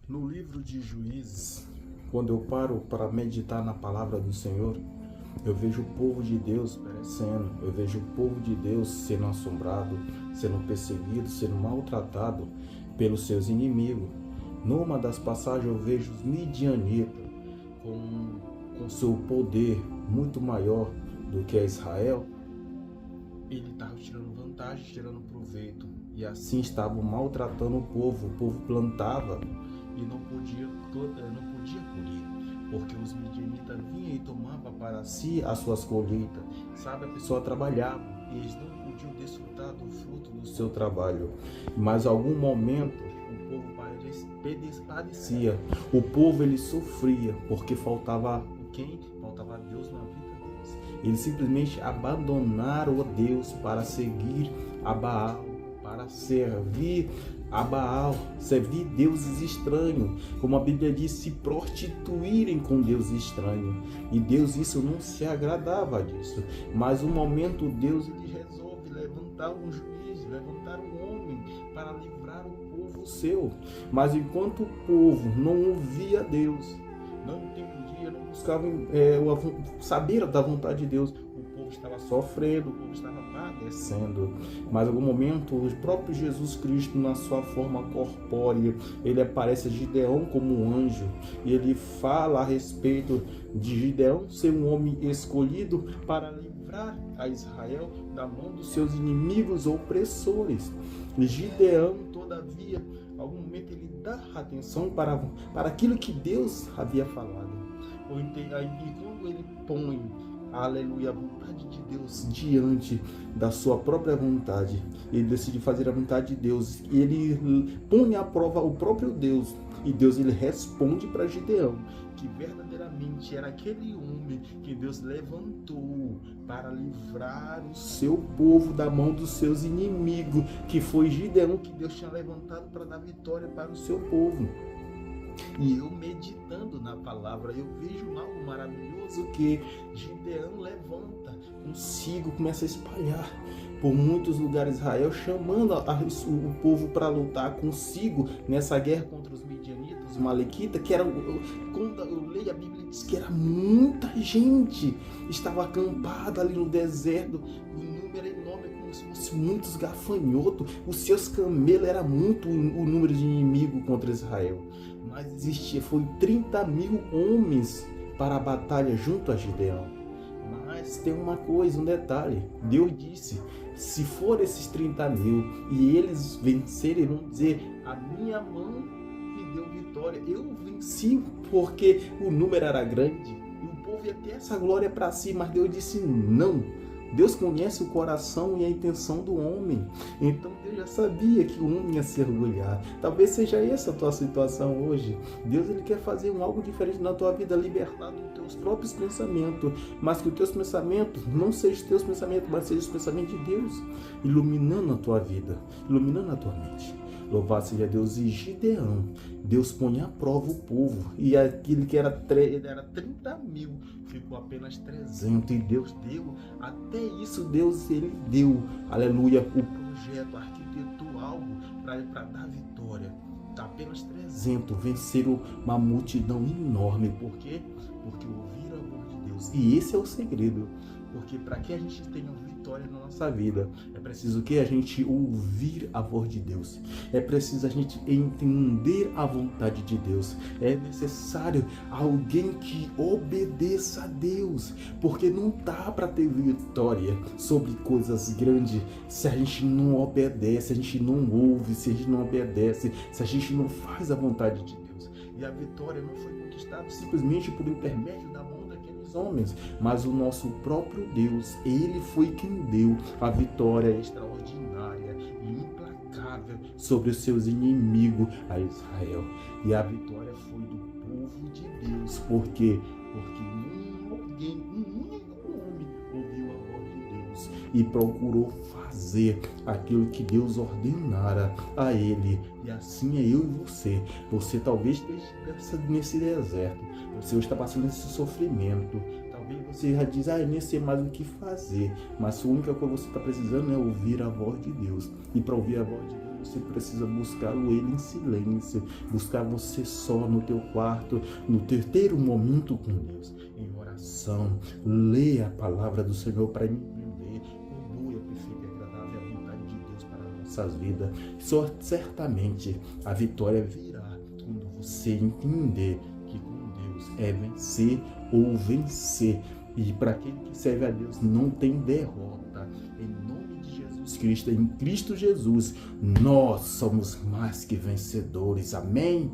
No livro de Juízes, quando eu paro para meditar na palavra do Senhor, eu vejo o povo de Deus perecendo, eu vejo o povo de Deus sendo assombrado, sendo perseguido, sendo maltratado pelos seus inimigos. Numa das passagens eu vejo os midianitas com seu poder muito maior do que a Israel. Ele estava tirando vantagem, tirando proveito, e assim estavam maltratando o povo plantava e não podia colher, porque os midianitas vinham e tomavam para si as suas colheitas. Sabe, a pessoa trabalhava e eles não podiam desfrutar do fruto do seu trabalho. Mas em algum momento o povo padecia, o povo ele sofria, porque faltava quem? Faltava Deus na vida deles. Eles simplesmente abandonaram a Deus para seguir a Baal, para servir a Baal, servir deuses estranhos, como a Bíblia diz, se prostituírem com deuses estranhos. E Deus isso não se agradava disso. Mas um momento Deus ele resolve levantar um juiz, levantar um homem para livrar o povo seu. Mas enquanto o povo não ouvia Deus, não entendia, não buscava saber da vontade de Deus, o povo estava sofrendo, o povo estava padecendo. Mas em algum momento o próprio Jesus Cristo, na sua forma corpórea, ele aparece a Gideão como um anjo, e ele fala a respeito de Gideão ser um homem escolhido para livrar a Israel da mão dos seus inimigos opressores. E Gideão, todavia, em algum momento ele dá atenção para aquilo que Deus havia falado. E quando ele põe, aleluia, a vontade de Deus diante da sua própria vontade, ele decide fazer a vontade de Deus, e ele põe à prova o próprio Deus, e Deus ele responde para Gideão que verdadeiramente era aquele homem que Deus levantou para livrar o seu povo da mão dos seus inimigos, que foi Gideão que Deus tinha levantado para dar vitória para o seu povo. E eu meditando na palavra, eu vejo algo maravilhoso que Gideão levanta consigo, começa a espalhar por muitos lugares de Israel, chamando o povo para lutar consigo nessa guerra contra os midianitas, os malequitas, que era, quando eu leio a Bíblia, diz que era muita gente, estava acampada ali no deserto, um número enorme, como se fosse muitos gafanhotos, os seus camelos, era muito o número de inimigos contra Israel. Mas existia, foi 30 mil homens para a batalha junto a Gideão. Mas tem uma coisa, um detalhe. Deus disse, se for esses 30 mil e eles vencerem, vão dizer, a minha mão me deu vitória. Eu venci porque o número era grande e o povo ia ter essa glória para si. Mas Deus disse não. Deus conhece o coração e a intenção do homem. Então Deus já sabia que o homem ia se orgulhar. Talvez seja essa a tua situação hoje. Deus ele quer fazer algo diferente na tua vida, libertar dos teus próprios pensamentos, mas que os teus pensamentos não sejam os teus pensamentos, mas sejam os pensamentos de Deus, iluminando a tua vida, iluminando a tua mente. Louvado seja Deus. E Gideão, Deus põe à prova o povo, e aquilo que era 30 mil ficou apenas 300, e Deus deu, até isso Deus ele deu, aleluia, o projeto, arquitetou algo para dar vitória. Apenas 300 venceram uma multidão enorme. Por quê? Porque ouviram a voz de Deus. E esse é o segredo. Porque para que a gente tenha vitória na nossa vida, é preciso que a gente ouvir a voz de Deus. É preciso a gente entender a vontade de Deus. É necessário alguém que obedeça a Deus. Porque não dá para ter vitória sobre coisas grandes se a gente não obedece, se a gente não ouve, se a gente não obedece, se a gente não faz a vontade de Deus. E a vitória não foi conquistada simplesmente por intermédio da mão daqueles homens, mas o nosso próprio Deus, ele foi quem deu a vitória extraordinária e implacável sobre os seus inimigos a Israel. E a vitória foi do povo de Deus. Por quê? Porque um único homem ouviu a voz de Deus e procurou fazer aquilo que Deus ordenara a ele. E assim é eu e você. Você talvez esteja nesse deserto, você está passando esse sofrimento, talvez você já diz, eu nem sei mais o que fazer, mas a única coisa que você está precisando é ouvir a voz de Deus. E para ouvir a voz de Deus você precisa buscá-lo Ele em silêncio, buscar você só no teu quarto, no ter um momento com Deus, em oração. Lê a palavra do Senhor para entender qual boa, perfeita e agradável a vontade de Deus para as nossas vidas. Só certamente a vitória virá quando você entender que com Deus é vencer ou vencer. E para quem serve a Deus não tem derrota. Em nome de Jesus Cristo, em Cristo Jesus, nós somos mais que vencedores. Amém?